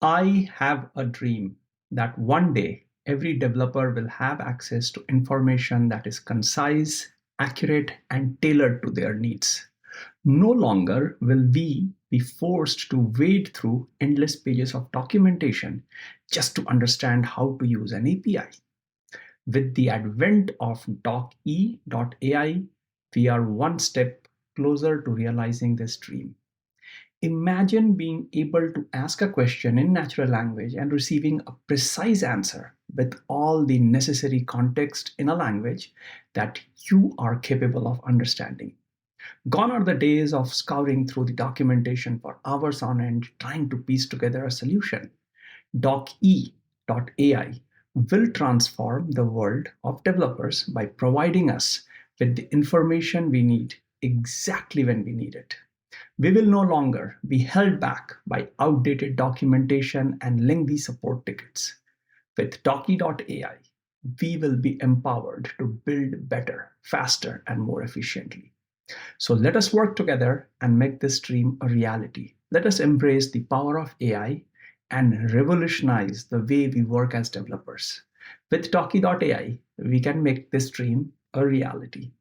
I have a dream that one day every developer will have access to information that is concise, accurate, and tailored to their needs. No longer will we be forced to wade through endless pages of documentation just to understand how to use an API. With the advent of Doc-E.ai, we are one step closer to realizing this dream. Imagine being able to ask a question in natural language and receiving a precise answer with all the necessary context in a language that you are capable of understanding. Gone are the days of scouring through the documentation for hours on end trying to piece together a solution. Doc-E.ai will transform the world of developers by providing us with the information we need exactly when we need it. We will no longer be held back by outdated documentation and lengthy support tickets. With Doc-E.ai, we will be empowered to build better, faster, and more efficiently. So let us work together and make this dream a reality. Let us embrace the power of AI and revolutionize the way we work as developers. With Doc-E.ai, we can make this dream a reality.